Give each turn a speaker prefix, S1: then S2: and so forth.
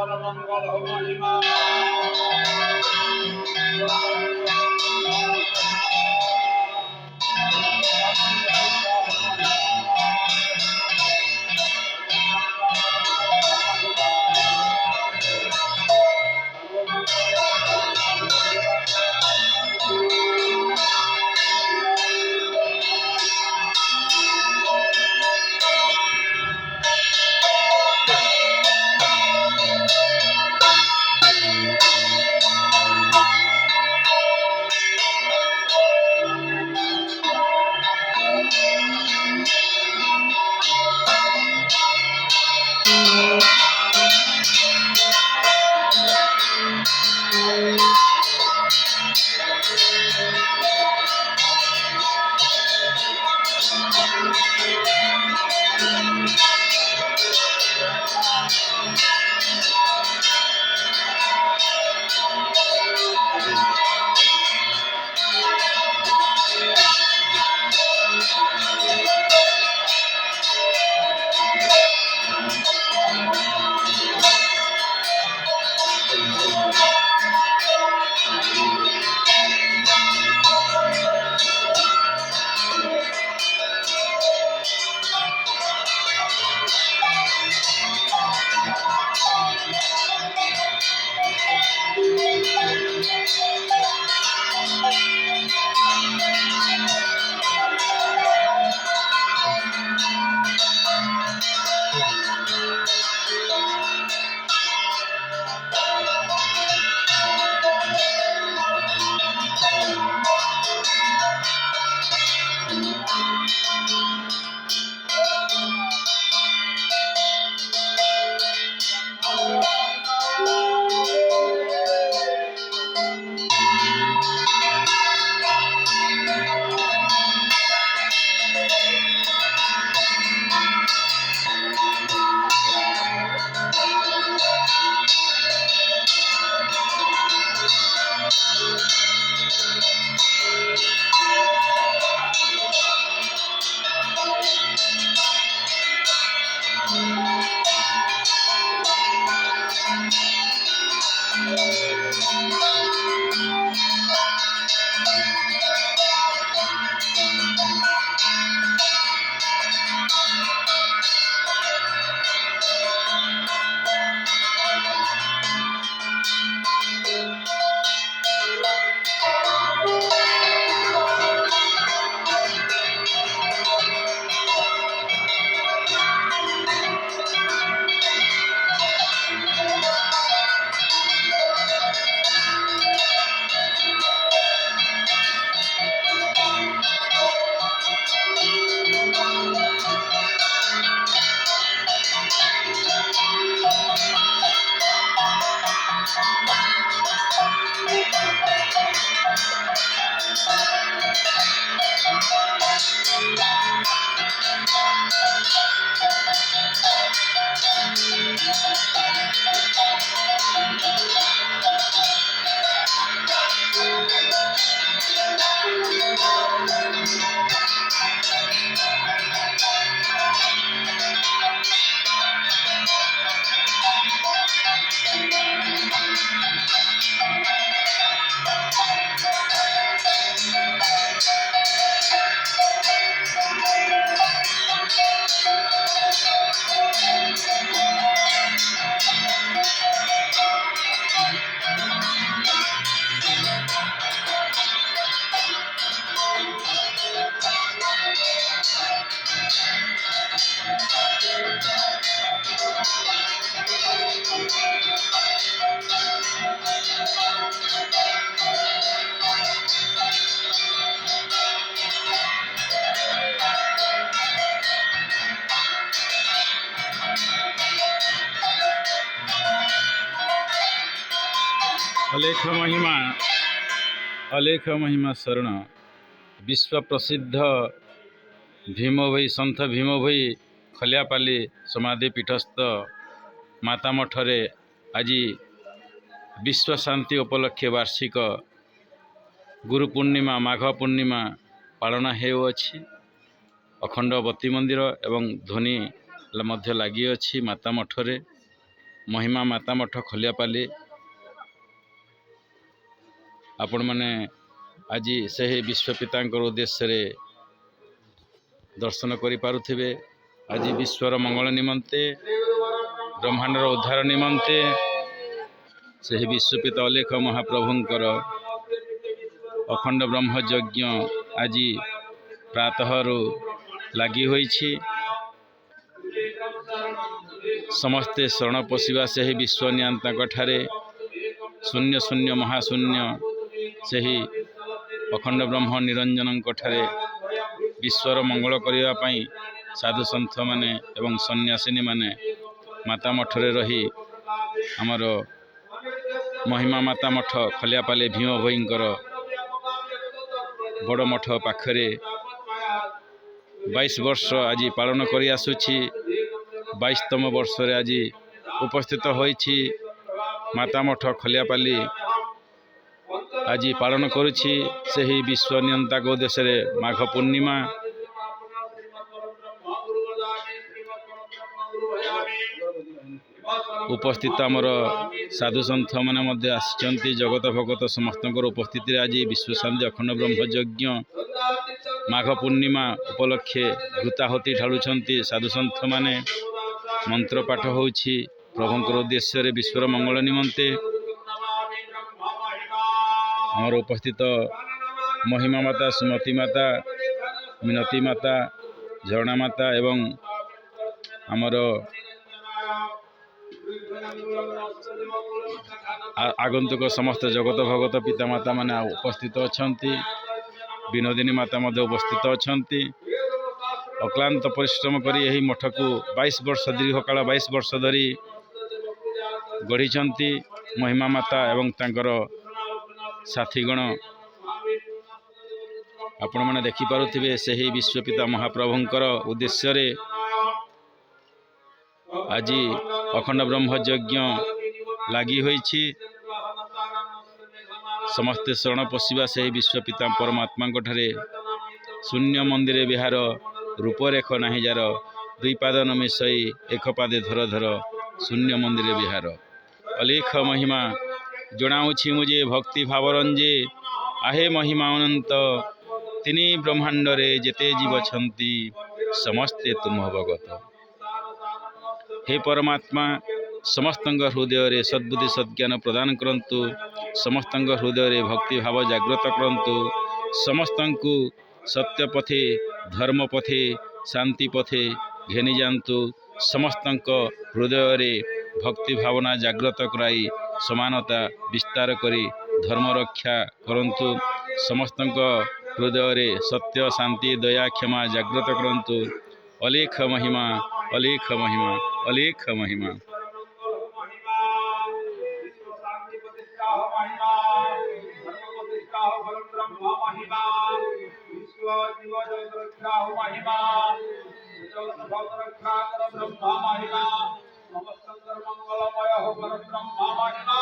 S1: मंगल हो महिमा
S2: अलेख महिमा शरण विश्व प्रसिद्ध भीमभोई संत भीमभोई खलियापाली समाधि पीठस्थ माता मठरे आज विश्व शांति उपलक्षे वार्षिक गुरु पूर्णिमा माघ पूर्णिमा पालन होउछि। अखंड बत्ती मंदिर एवं ध्वनि मध्य लगी अछि माता मठरे। महिमा माता मठ खलियापाली आपण मैंने आज से विश्वपिता उद्देश्य दर्शन करें। आज विश्वर मंगल निमंते ब्रह्मांडर उद्धार निमंते से विश्वपिता अलेख महाप्रभुंकर अखंड ब्रह्मयज्ञ आज प्रातः लगी हुई समस्ते शरण पशिवा से विश्व नियंता ठारे शून्य शून्य महाशून्य से अखंड ब्रह्म निरंजन ठारे विश्वर मंगल करने साधु सन्थ माने एवं सन्यासिनी माने माता मठरे रही आमर महिमा माता मठ खलियापाली भीम भईंकर बड़ मठ पाखरे 22 वर्ष आज पालन करी आसुछि। 22तम वर्ष रे आज उपस्थित होइछि माता मठ खलियापाली आज पालन करुछि सही विश्व नियंता को उद्देश्य रे माघ पूर्णिमा उपस्थित आमर साधु सन्थ माने मध्य आसिचंती जगत भगत समस्त उपस्थिति आज विश्व शांति अखंड ब्रह्मयज्ञ माघ पूर्णिमा उपलक्षे घृताहुति ढालुछंती साधु सन्थ माने मंत्र पाठ होउछि प्रभुंकर उद्देश्य रे विश्वर मंगल निमंते आमर उपस्थित महिमा माता सुमति माता मिनती माता झरणा माता एवं आमर आगंतुक समस्त जगत भगत पिता माता माने उपस्थित अछंती। विनोदिनी माता मध्य उपस्थित अछंती। अक्लांत परिश्रम करी यही मठ को 22 वर्ष दीर्घ काल 22 वर्ष धरी गढ़ी महिमा माता एवं तांकर साथीगण आपण मैंने देखिपे से ही विश्वपिता महाप्रभुंकर उद्देश्य रे आज अखंड ब्रह्मयज्ञ लगी होइछि समस्ते शरण पशिवा से विश्वपिता परमात्मा ठारे शून्य मंदिर विहार रूपरेख नाही जार दुई पाद न मिसई एक पादे धर धर शून्य मंदिर विहार अलेख महिमा जनाऊछि मुझे भक्ति भावरंजे आहे महिमा अनंत तिनी ब्रह्मांड रे जेते जीव छंती समस्ते तुम भगत। हे परमात्मा समस्त हृदय रे सद्बुद्धि सद्ज्ञान प्रदान करंतु समस्त हृदय रे भक्ति भाव जागृत करंतु समस्त सत्य पथे धर्म पथे शांति पथे घेनी जातु समस्त हृदय रे भक्ति भावना जागृत कराई समानता विस्तार करी धर्म रक्षा करंतु समस्त हृदय रे सत्य शांति दया क्षमा जागृत करंतु अलेख महिमा अलेख महिमा अलेख महिमा।
S1: मंगलमय हो ब्रह्मा महिमा